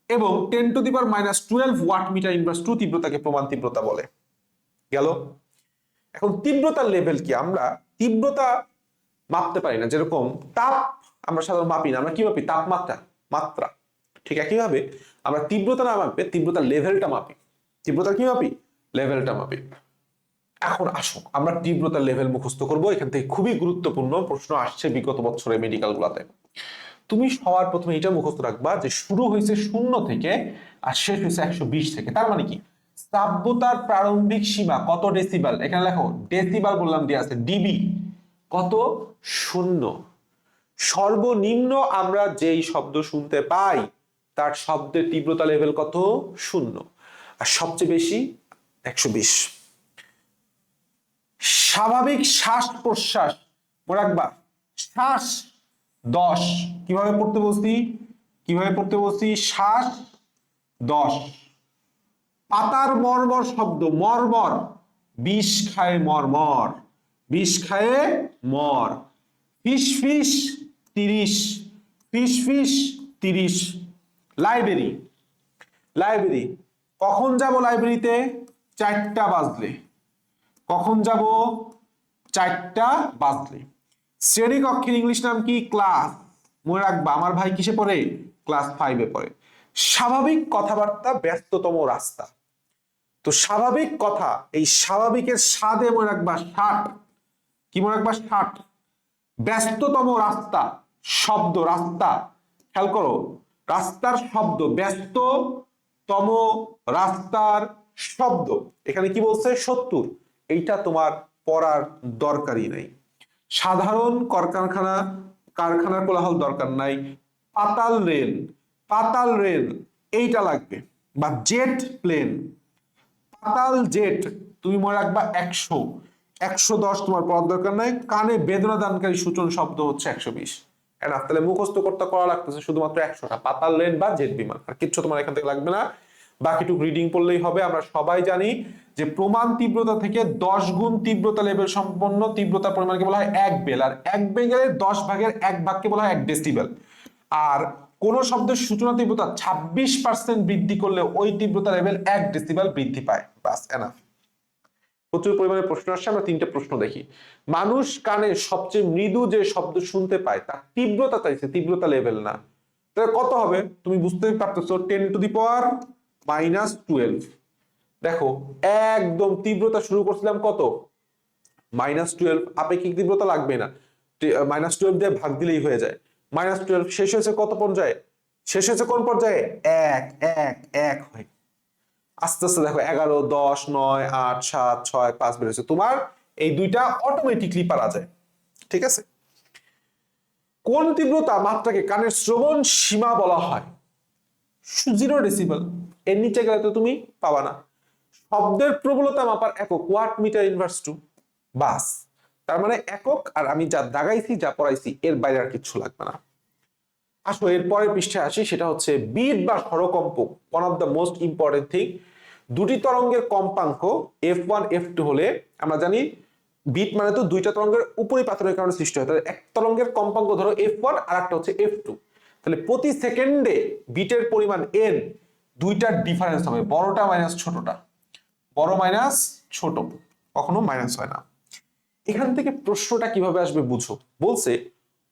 এবং 10⁻⁻12 ওয়াট মিটার ইনভার্স টু তীব্রতাকে প্রমাণ তীব্রতা বলে। গেল। এখন তীব্রতার লেভেল কি? আমরা তীব্রতা মাপতে পারি না, যেরকম তাপ আমরা সাধারণত মাপি না, আমরা কি মাপি? তাপমাত্রা, মাত্রা। ঠিক একইভাবে আমরা তীব্রতা না মাপে তীব্রতার লেভেলটা মাপি। তীব্রতার কি মাপি? লেভেলটা মাপি। এখন আসো আমরা তীব্রতার লেভেল মুখস্থ করব। এখান থেকে খুবই গুরুত্বপূর্ণ প্রশ্ন আসছে বিগত বছরে মেডিকেল গুলাতে। তুমি সবার প্রথমে এটা মুখস্থ রাখবা যে শুরু হয়েছে 0 থেকে আর শেষ হয়েছে 120 থেকে। তার মানে কি? শ্রাব্যতার প্রারম্ভিক সীমা কত ডেসিবেল? এখানে লেখো ডেসিবেল বললাম দিয়ে আছে, ডিবি কত? 0। সর্বনিম্ন আমরা যেই শব্দ শুনতে পাই তার শব্দের তীব্রতা লেভেল কত? 0। আর সবচেয়ে বেশি 120। স্বাভাবিক শ্বাস প্রশ্বাস মনে রাখবা, শ্বাস 10। কিভাবে পড়তে বলছি? কিভাবে পড়তে বলছি? শ্বাস 10। পাতার মর্মর শব্দ, মর্মর, বিষ খায় মর্মর, বিষ খায় মর। ফিস ফিস 30, ফিস ফিস 30। লাইব্রেরি, লাইব্রেরি কখন যাব লাইব্রেরিতে? 4টা বাজলে। কখন যাব? 4টা বাজলে। শ্রেণীকক্ষের ইংলিশ নাম কি? ক্লাস। মনে রাখবা আমার ভাই কিসে পড়ে? ক্লাস 5-এ পড়ে। স্বাভাবিক কথাবার্তা ব্যস্ততম রাস্তা। তো স্বাভাবিক কথা, এই স্বাভাবিকের স্বাদে মনে রাখবা 60। কি মনে রাখবা? 60। ব্যস্ততম রাস্তা, শব্দ রাস্তা, খেয়াল করো, রাস্তার শব্দ, ব্যস্ততম রাস্তার শব্দ। এখানে কি বলছে? 70। এইটা তোমার পড়ার দরকারই নাই। সাধারণ কলকারখানা, কারখানার কোলাহল দরকার নাই। পাতাল রেল, পাতাল রেল এইটা লাগবে, বা জেট প্লেন, পাতাল জেট তুমি মনে রাখবা 100। 110 তোমার পড়ার দরকার নাই। কানে বেদনা দানকারী সূচন শব্দ হচ্ছে 120। তাহলে মুখস্থ করতে করা লাগতেছে শুধুমাত্র 100টা, পাতাল রেল বা জেট বিমান, আর কিচ্ছু তোমার এখান থেকে লাগবে না। বাকিটুকু রিডিং পড়লেই হবে। আমরা সবাই জানি যে প্রমাণ তীব্রতা থেকে 10 গুণ তীব্রতা লেভেল সম্পন্ন তীব্রতার পরিমাণকে বলা হয় 1 বেল, আর 1 বেলের 10 ভাগের 1 ভাগকে বলা হয় 1 ডেসিবেল। আর কোন শব্দের সূচনা তীব্রতা 26% বৃদ্ধি করলে ওই তীব্রতা লেভেল 1 ডেসিবেল বৃদ্ধি পায়। বাস, এনাফ। প্রচুর পরিমাণে প্রশ্ন আসছে, আমরা 3টে প্রশ্ন দেখি। মানুষ কানে সবচেয়ে মৃদু যে শব্দ শুনতে পায় তার তীব্রতা চাইছে, তীব্রতা লেভেল না। তাহলে কত হবে? তুমি বুঝতে পারতেছো, 10⁻⁻12। দেখো একদম তীব্রতা শুরু করছিলাম কত? -12। আপেক্ষিক তীব্রতা লাগবে না, -12 দিয়ে ভাগ দিলেই হয়ে যায়। -12 শেষ হয়েছে কত পর্যায়ে? শেষ হয়েছে কোন পর্যায়ে? 1 1 1 হয়। আস্তে আস্তে দেখো 11 10 9 8 7 6 5 বের হয়েছে। তোমার এই দুইটা অটোমেটিকলি পারা যায়। ঠিক আছে। কোন তীব্রতা মাত্রাকে কানের শ্রবণ সীমা বলা হয়? 0 ডেসিবেল। এর নিচে গেলে তো তুমি পাবা না। শব্দের প্রবলতা মাপার একক ওয়াট মিটার ইনভার্স টু। বাস। তার মানে একক, আর আমি যা দাগাইছি যা পড়াইছি এর বাইরে আর কিছু লাগবে না। আসো এর পরের পৃষ্ঠায় আসি, সেটা হচ্ছে বিট বা স্বরকম্প। One of the most important thing. দুটি তরঙ্গের কম্পাঙ্ক f1 f2 হলে আমরা জানি বিট মানে তো দুইটা তরঙ্গের উপরিপাতনের কারণে সৃষ্টি হয়। তাহলে এক তরঙ্গের কম্পাঙ্ক ধরো f1 আর একটা হচ্ছে f2। তাহলে প্রতি সেকেন্ডে বিটের পরিমাণ n, দুইটার ডিফারেন্স হবে, বড়টা মাইনাস ছোটটা। বড় মাইনাস ছোট, কখনো মাইনাস হয় না। এখান থেকে প্রশ্নটা কিভাবে আসবে বুঝো। বলছে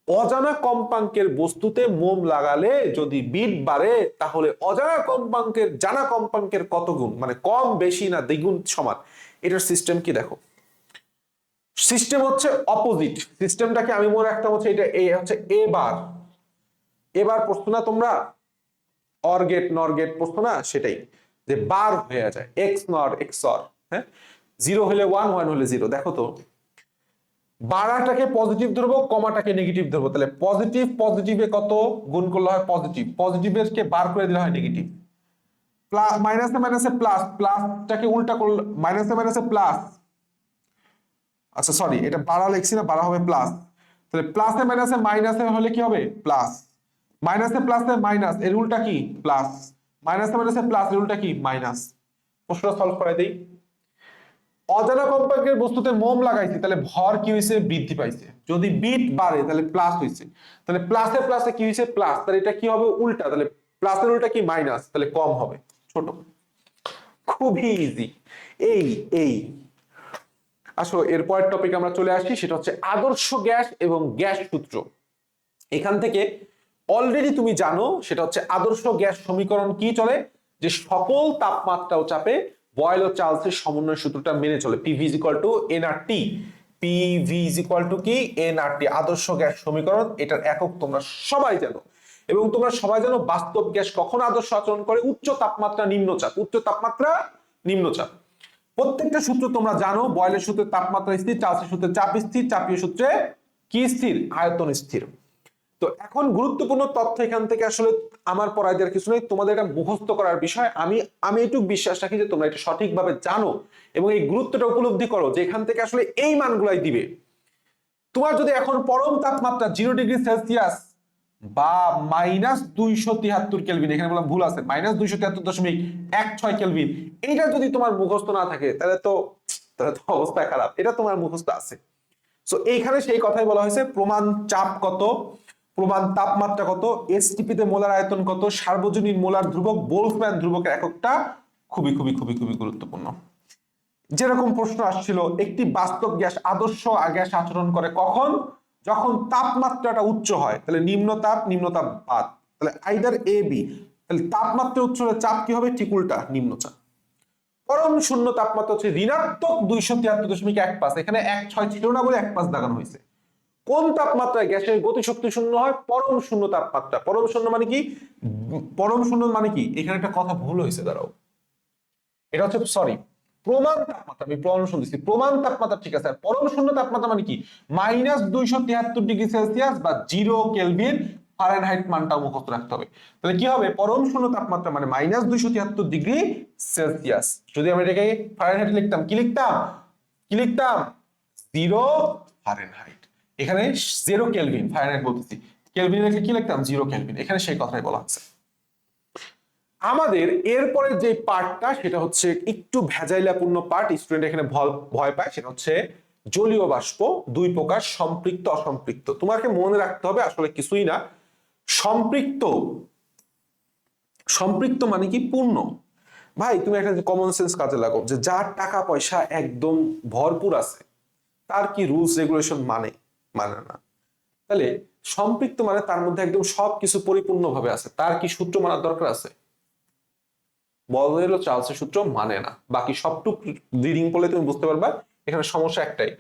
অজানা কম্পাঙ্কের বস্তুতে মোম লাগালে যদি বিট বাড়ে তাহলে অজানা কম্পাঙ্কের জানা কম্পাঙ্কের কত গুণ, মানে কম বেশি না দ্বিগুণ সমান। এটার সিস্টেম কি দেখো। সিস্টেম হচ্ছে অপোজিট। সিস্টেমটাকে আমি মনে রাখতাম হচ্ছে এটা এই হচ্ছে এবার। এবার প্রশ্ন না তোমরা অর গেট নর গেট প্রশ্ন না, সেটাই যে বার হয়ে যায় এক্স নর এক্স অর। হ্যাঁ, 0 হলে 1 1 হলে 0। দেখো তো বাড়াটাকে পজিটিভ ধরবো, কমাটাকে নেগেটিভ ধরবো। তাহলে পজিটিভ পজিটিভে কত গুণ করলে হয় পজিটিভ, পজিটিভের কে বার করে দিলে হয় নেগেটিভ। প্লাস মাইনাসে মাইনাসে প্লাস, প্লাসটাকে উল্টা করলে মাইনাসে মাইনাসে প্লাস, আচ্ছা সরি এটা বাড়া লিখছি না, বাড়া হবে প্লাস। তাহলে প্লাসে মাইনাসে মাইনাসে হলে কি হবে প্লাস, মাইনাসে প্লাসে মাইনাস এর উল্টা কি প্লাস, মাইনাসে মাইনাসে প্লাস এর উল্টা কি মাইনাস। প্রশ্নটা সলভ করে দেই। অজানা কম্পাঙ্কের বস্তুতে মোম লাগাইছি, তাহলে ভর কি হয়েছে বৃদ্ধি পাইছে। যদি বিট বাড়ে তাহলে প্লাস হয়েছে, তাহলে প্লাসে প্লাসে কি হয়েছে প্লাস, তাহলে এটা কি হবে উল্টা, তাহলে প্লাসের উল্টা কি মাইনাস, তাহলে কম হবে। ছোট, খুবই ইজি। এই এই আসলে এরপরের টপিক আমরা চলে আসি, সেটা হচ্ছে আদর্শ গ্যাস এবং গ্যাস সূত্র। এখান থেকে অলরেডি তুমি জানো সেটা হচ্ছে আদর্শ গ্যাস সমীকরণ কি চলে, যে সকল তাপমাত্রা ও চাপে বয়েল ও চার্লসের সমন্বয় সূত্রটা মেনে চলে। PV is equal two nRT, PV is equal two কি এনআরটি, আদর্শ গ্যাস সমীকরণ। এটার একক তোমরা সবাই জানো, এবং তোমরা সবাই জানো বাস্তব গ্যাস কখন আদর্শ আচরণ করে, উচ্চ তাপমাত্রা নিম্নচাপ, উচ্চ তাপমাত্রা নিম্নচাপ। প্রত্যেকটা সূত্র তোমরা জানো, বয়েলের সূত্রে তাপমাত্রা স্থির, চার্লসের সূত্রে চাপ স্থির, চাপীয় সূত্রে কি স্থির আয়তন স্থির। তো এখন গুরুত্বপূর্ণ তথ্য এখান থেকে আসলে আমার পড়ায় দেওয়ার কিছু নেই, তোমাদের এটা মুখস্থ করার বিষয়। আমি এটুকু বিশ্বাস রাখি যে তোমরা এটা সঠিকভাবে জানো এবং এই গুরুত্বটা উপলব্ধি করো যে এখান থেকে আসলে এই মানগুলাই দিবে। তোমার যদি এখন পরম তাপমাত্রা 0°C বা -273 কেলভিন, এখানে বললাম ভুল আছে, -273.16 কেলভিন, এইটা যদি তোমার মুখস্থ না থাকে তাহলে তো অবস্থা খারাপ। এটা তোমার মুখস্থ আছে। সো এইখানে সেই কথাই বলা হয়েছে, প্রমাণ চাপ কত, প্রমাণ তাপমাত্রা কত, এসটিপি তে মোলার আয়তন কত, সার্বজনীন মোলার ধ্রুবক, বোলসম্যান ধ্রুবকের এককটা খুবই খুবই খুবই খুবই গুরুত্বপূর্ণ। যেরকম প্রশ্ন আসছিল, একটি বাস্তব গ্যাস আদর্শ গ্যাস আচরণ করে কখন, যখন তাপমাত্রাটা উচ্চ হয়, তাহলে নিম্নতাপ বাদ, তাহলে আইদার এ বি, তাহলে তাপমাত্রা উচ্চ হলে চাপ কি হবে ঠিক উল্টা নিম্নচাপ। পরম শূন্য তাপমাত্রা হচ্ছে ঋণাত্মক 273.15, এখানে 1.6 ছিল না বলে 1.5 দাগানো হয়েছে। কোন তাপমাত্রায় গ্যাসের গতিশক্তি শূন্য হয়, পরম শূন্য তাপমাত্রা। পরম শূন্য মানে কি, পরম শূন্য মানে কি, এখানে একটা কথা ভুল হয়েছে, দাঁড়াও, এটা হচ্ছে সরি প্রমাণ তাপমাত্রা, আমি প্রমাণ শুনতেছি প্রমাণ তাপমাত্রা ঠিক আছে। আর পরম শূন্য তাপমাত্রা মানে কি -273°C বা 0 কেলভিন ফারেনহাইট মানটা মুখস্থ রাখতে হবে। তাহলে কি হবে পরম শূন্য তাপমাত্রা মানে -273°C। যদি আমি এটাকে ফারেনহাইট লিখতাম কি লিখতাম, 0 ফারেনহাইট, এখানে 0 কেলভিন, ফারেনহাইট বলতেছি, কেলভিন লিখে কি লিখতাম 0 কেলভিন, এখানে সেই কথাই বলা হচ্ছে। আমাদের এরপরে যে পার্টটা সেটা হচ্ছে একটু ভেজাইলাপূর্ণ পার্ট, স্টুডেন্ট এখানে ভয় পায়, সেটা হচ্ছে জলীয় বাষ্প দুই প্রকার, সম্পৃক্ত অসম্পৃক্ত। তোমাকে মনে রাখতে হবে আসলে কিছুই না, সম্পৃক্ত, সম্পৃক্ত মানে কি পূর্ণ। ভাই তুমি একটা কমন সেন্স কাজে লাগো, যে যার টাকা পয়সা একদম ভরপুর আছে তার কি রুলস রেগুলেশন মানে না। তাহলে সম্পৃক্ত মানে তার মধ্যে একদম সবকিছু পরিপূর্ণভাবে আছে, তার কি সূত্র মানার দরকার আছে, বল চার্লসের সূত্র মানে না। বাকি সবটুক রিডিং পড়লে তুমি বুঝতে পারবা এখানে সমস্যা একটাই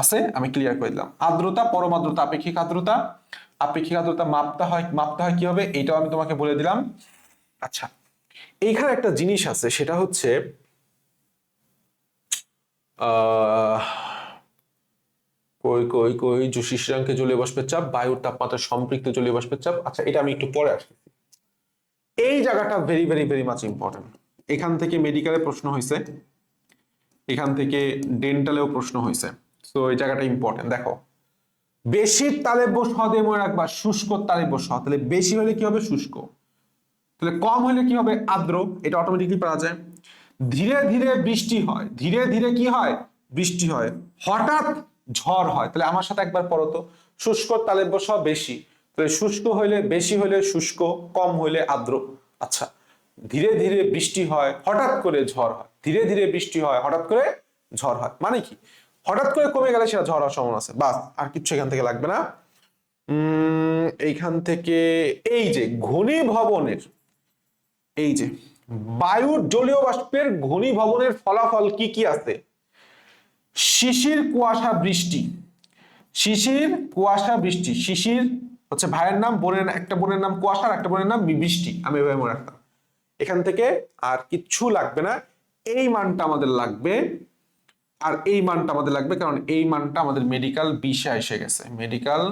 আছে, আমি ক্লিয়ার করে দিলাম। আর্দ্রতা, পরম আর্দ্রতা, আপেক্ষিক আর্দ্রতা। আপেক্ষিক আর্দ্রতা মাপতে হয় কি হবে এইটাও আমি তোমাকে বলে দিলাম। আচ্ছা এইখানে একটা জিনিস আছে, সেটা হচ্ছে কই কই কই জ্যোতিষাঙ্কে জলীয় বাষ্পের চাপ, বায়ুর তাপমাত্রা সম্পৃক্ত জলীয় বাষ্পের চাপ। আচ্ছা এটা আমি একটু পরে আসছি, এই জায়গাটা very very very much important. এখান থেকে মেডিকেলে প্রশ্ন হয়েছে, এখান থেকে ডেন্টালেও প্রশ্ন হয়েছে, তো এই জায়গাটা ইম্পর্টেন্ট। দেখো বেশি তালেব্য সদে মনে রাখবা, শুষ্ক তালেব্য স, তাহলে বেশি হলে কি হবে শুষ্ক, তাহলে কম হলে কি হবে আর্দ্র, এটা অটোমেটিকলি পাওয়া যায়। ধীরে ধীরে বৃষ্টি হয়, ধীরে ধীরে কি হয় বৃষ্টি হয়, হঠাৎ ঝড় হয়, তাহলে আমার সাথে একবার পড়ো তো, শুষ্ক তালেব্য স বেশি, তাহলে শুষ্ক হইলে বেশি হইলে শুষ্ক, কম হইলে আর্দ্র। আচ্ছা ধীরে ধীরে বৃষ্টি হয়, হঠাৎ করে ঝড় হয়, ধীরে ধীরে বৃষ্টি হয়, হঠাৎ করে ঝড় হয়, মানে কি হঠাৎ করে কমে গেলে সেটা ঝড় হওয়ার সম্ভাবনা আছে, বাস আর কিছু এখান থেকে লাগবে না। এইখান থেকে এই যে ঘনীভবনের, এই যে বায়ুর জলীয় বাষ্পের ঘনীভবনের ফলাফল কি কি আছে, শিশির কুয়াশা বৃষ্টি, শিশির কুয়াশা বৃষ্টি, শিশির হচ্ছে ভাইয়ের নাম, বোনের একটা বোনের নাম কুয়াশা, একটা বোনের নাম বৃষ্টি, আমি এভাবে মনে রাখতাম। এখান থেকে আর কিচ্ছু লাগবে না, এই মানটা আমাদের লাগবে আর এই মানটা আমাদের লাগবে, কারণ এই মানটা আমাদের মেডিকেল 20-এ এসে গেছে। মেডিকেল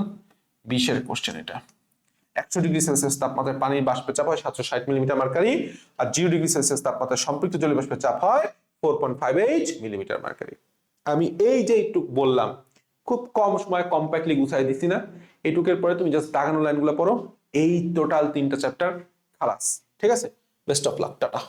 20-এর কোশ্চেন এটা। 100 ডিগ্রি সেলসিয়াস তাপমাত্রায় পানির বাষ্পের চাপ হয় 760 মিলিমিটার মার্কারি, আর 0 ডিগ্রি সেলসিয়াস তাপমাত্রায় সম্পৃক্ত জলীয় বাষ্পের চাপ হয় 4.58 মিলিমিটার মার্কারি। আমি এই যে একটু বললাম, খুব কম সময়ে কম্প্যাক্টলি গুছাই দিছি না? এইটুকের পরে তুমি জাস্ট দাগানো লাইনগুলো পড়ো, এই টোটাল 3টা চ্যাপ্টার খালাস। ঠিক আছে, বেস্ট অফ লাক, টাটা।